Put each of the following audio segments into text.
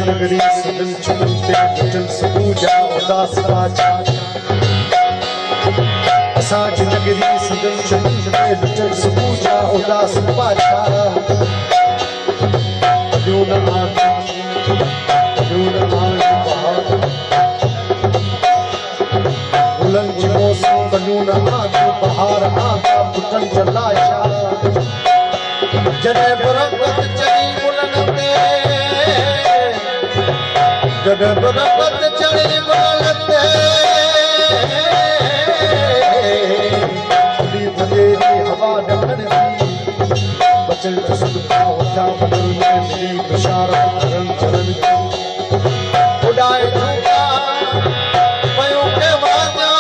नगरी सदन चुनते भजन सबूजा उदास पाचा असांजी नगरी सदन चुनते भजन सबूजा उदास पाचा यून आना बहार गुलन जी मौसम बनून आना बहार आगा पुटन जलाशा जने बरकत चली गुलन पे जब बरकत चढ़ी बोलते भलेरी हवा डकन बचल सदका होता बदल में मेरी बशारत करन चलन उड़ाए झूठा पयों के वाजा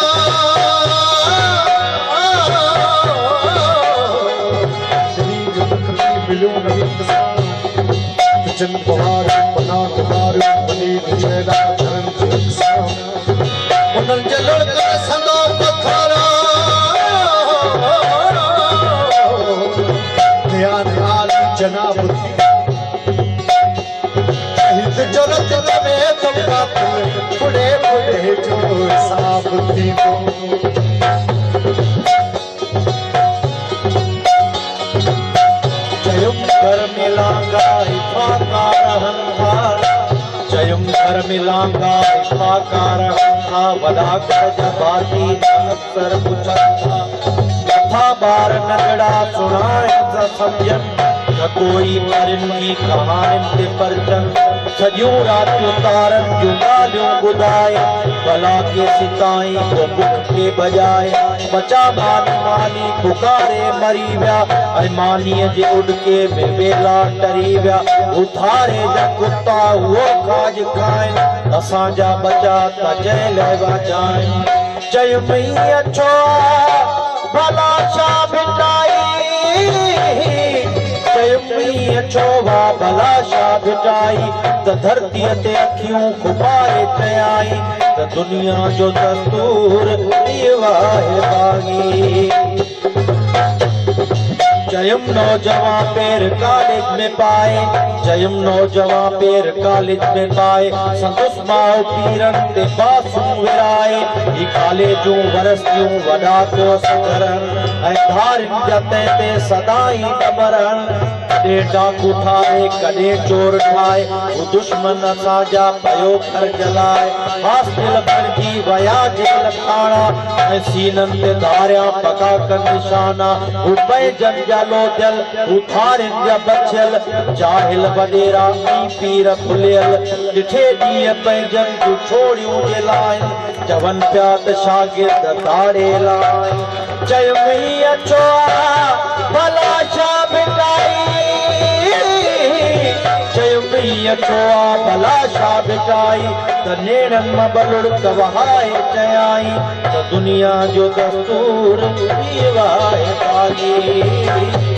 श्री जगत मिलो नहीं जन बहार बना तुम्हार बनी विजयदा धर्म चिकित्सा उनन जलड़ कर संगो पथरा ध्यान आली जनाब हित जरत में तुमका पुड़े पुड़े जो साफ थी कर मिलांगा इफाकार हंकार जयम कर मिलांगा इफाकार हंकार वदा कर जबाती सर पुछा कथा बार नगड़ा सुनाए समझन न कोई मरन की कहानी ते परचन सजू रात उतारन जुगालियों बुदाए भला के सिताई को मुख के बजाए बचा मानी मानी पुकारे मरी व्या अरमानीय जे उड़ के में वेला टरी व्या उठारे जा कुत्ता वो खाज खाए असांजा बचा त जय लेवा जाए जय मैया छो भला छा बिटाई जय मैया छो भला छा बिटाई त धरती ते अखियों खुबाए चयाई त दुनिया जो दस्तूर दीवाए बागी जयम नौजवान पैर कॉलेज में पाए जयम नौजवान पैर कॉलेज में पाए संतोष माओ पीरन ते बासु विराए ई कॉलेजूं वरसियूं वडा को सकरन ऐं धारिन जते ते सदाई डबरन कॾे डाकू ठाहे कॾे चोर ठाहे वो दुश्मन असांजा पयो घर जलाए हासिल बणजी वया जेल खाना ऐं सीनन ते धारिया पका कन निशाना वो पैजन लो दिल उथारिन जा बचल जाहिल वडेरा पीर फुलियल ॾिठे ॾींहं पंहिंजन जूं छोड़ियूं जे लाइन चवन पिया त शागिर्द ताड़े लाइ चयो मैया छो भला छा बिटाई चयो मैया छो भला छा बिटाई त नेड़न मां बलुड़क वहाए चयाई त दुनिया जो दस्तूर दीवाए बागी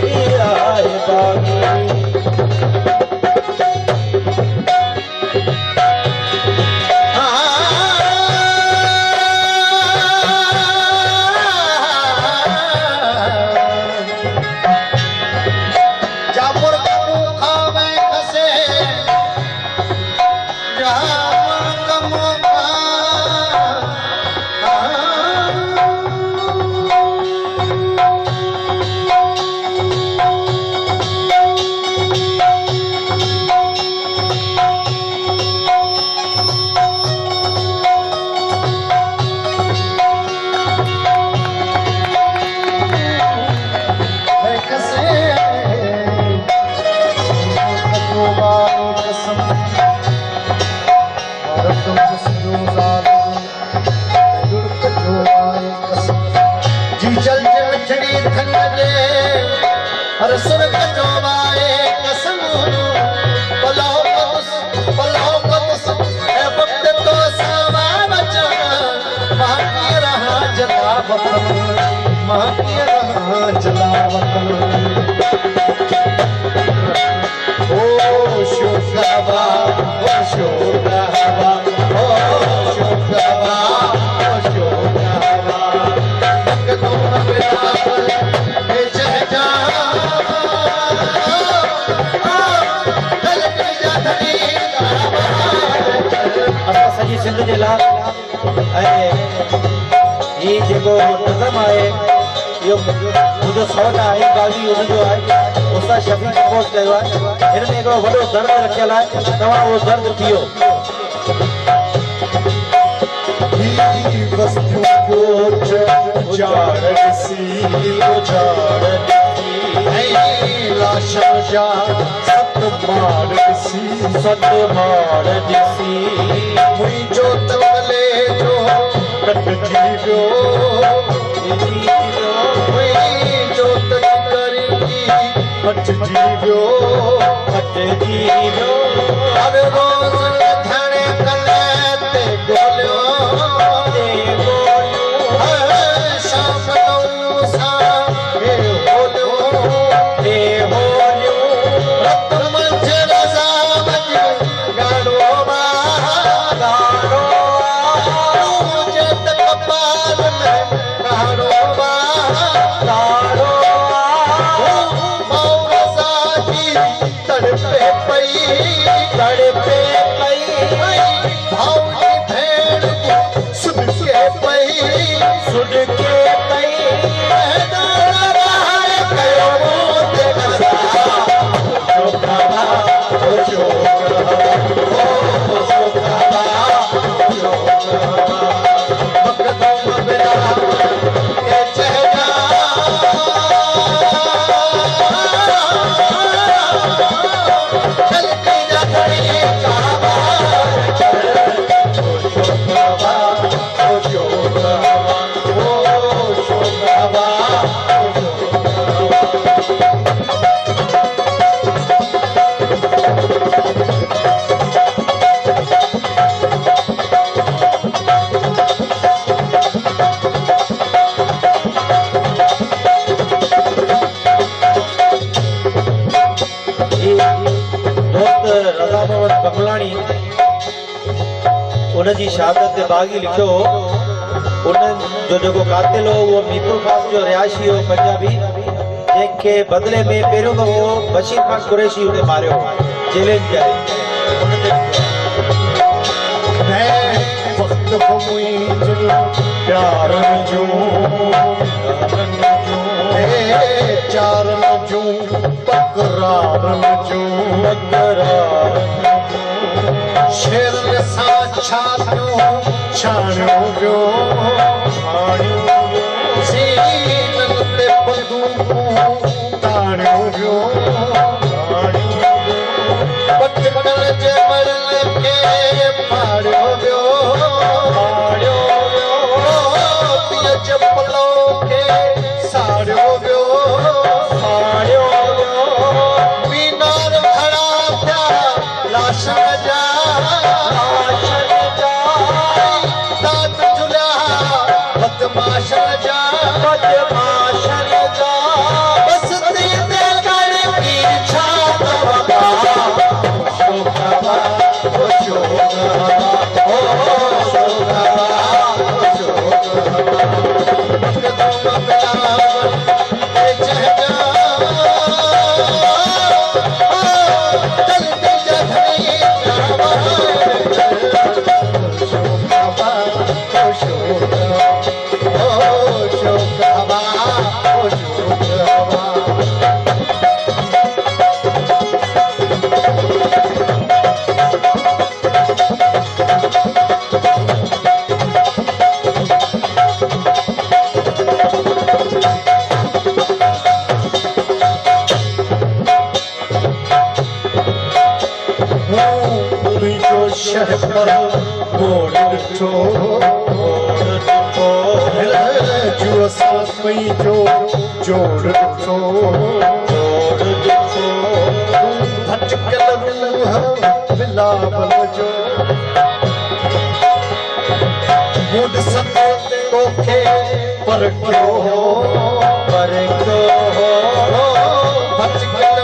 दीवाए बागी पर सुरख जो वाए कसम पलो कदस ए वक्त तो सावा बचन मां की रहा जला वतन मां की रहा जला वतन ओ शुगवा ओ शुगवा ओ शुगवा ओ शुगवा भक्तों बिना ए जहजा असां सॼी सिंध जे लाइ ऐं ही जेको नज़म आहे इहो मुंहिंजो सौट आहे गाज़ी हुनजो आहे उस्ताद शफ़ी कंपोज़ कयो आहे हिन में हिकिड़ो वॾो दर्द रखियल आहे तव्हां उहो दर्द पियो सत मार ॾिसी मुंहिंजो तवले जो कटजी वियो मुंहिंजो तकरी हटजी वियो हर रोज़ कथणे कले ते ॻोल्हियो शाम नूं सां हे होलियो रत मंझि रज़ा गानो मुझे तक पार में गानो रज़ा की तड़पे पई भाव की भेड़ सुन के पई उनजी शहादत ते बाग़ी लिखियो उन जो जेको कातिल हो उहो मीरपुर खास जो रिहायशी हो पंजाबी जंहिंखे बदिले में पहिरियों दफ़ो बशीर खान कुरैशी उन मारियो चैलेंज करे शेर सां छाणियो वियो सीनन ते बंदूकूं ताणियो वियो पटकल जे मरले खे फाड़ियो वियो पीअ जे पलो खे साड़ियो वियो मीनार खड़ा थिया लाशन जा बदमाशन जा बस दीदे कर पीछा तो बाबा शोभा ओ शोभा कदम बिलावन ए जहजा जल्दी जधनी शोभा ओ शोभा शह पर मोड़ ॾिठो जो असां पंहिंजो जोड़ ॾिठो बिलावल जो मुड सतो तोखे पर क्यों हो बचगल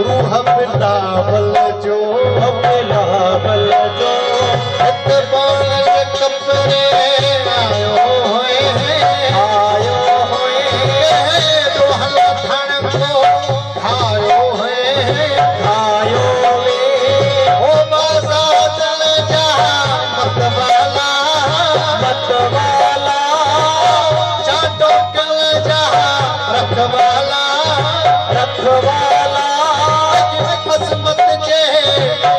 रूह बिलावल जो हित बाण जे कपड़े आयो होए दोहल धन को खायो है ओ बाजा चल जा मतवाला चाटो कल जा रखवाला अजमत जे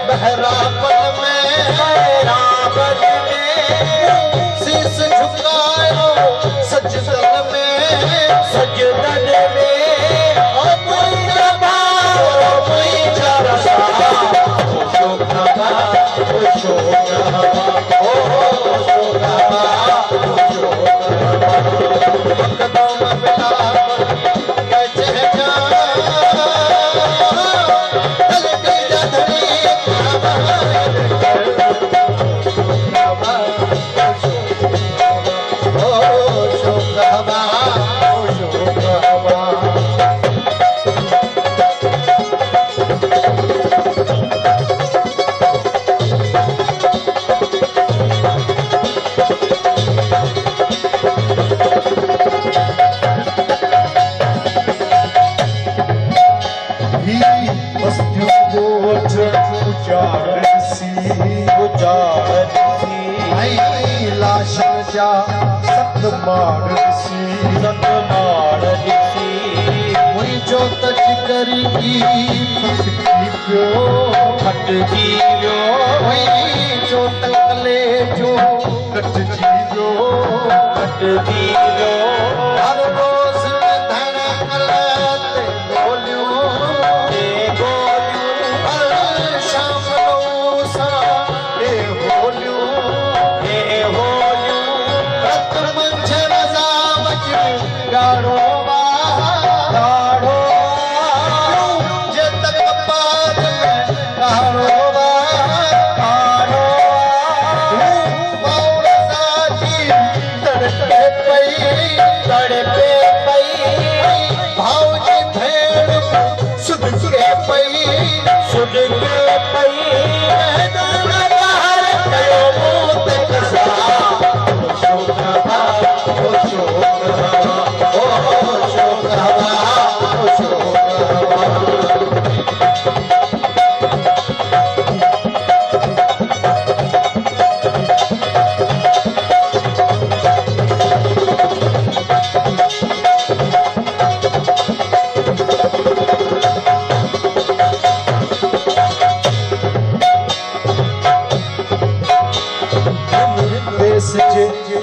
बहरापन में शीश झुकायो सजदन में ओ मुंजबा मुझो तज करी जो तकले जो कट जीवो हर रोज धन गलत बोलियो हर शाम सा बोलियो रत मंझर जावज गाड़ो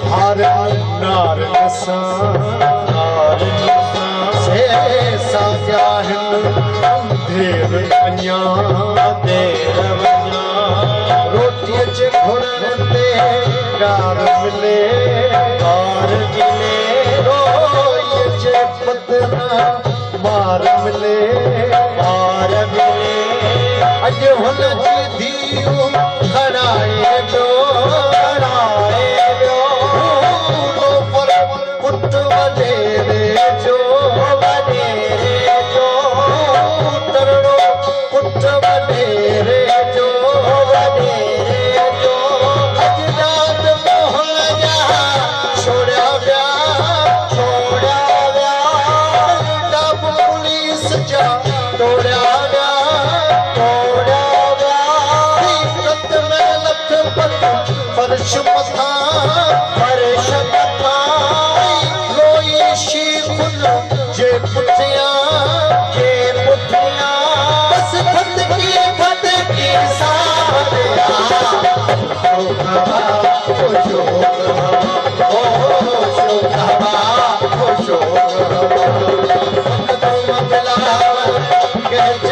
हार नार से साया देर कन्या रोटी चे घुरते गार मिले रोई चे पतना मार मिले अज हुन जी धीउ खड़ाए दो पुट वडेरे जो तरड़ो पुट वडेरे जो अजदाद मोहन जा छोड़ा व्या डब पुलिस जा तोड़ा व्या रत में लख पत फर्श मथा जे पुठिया बस फत की सावरिया ओ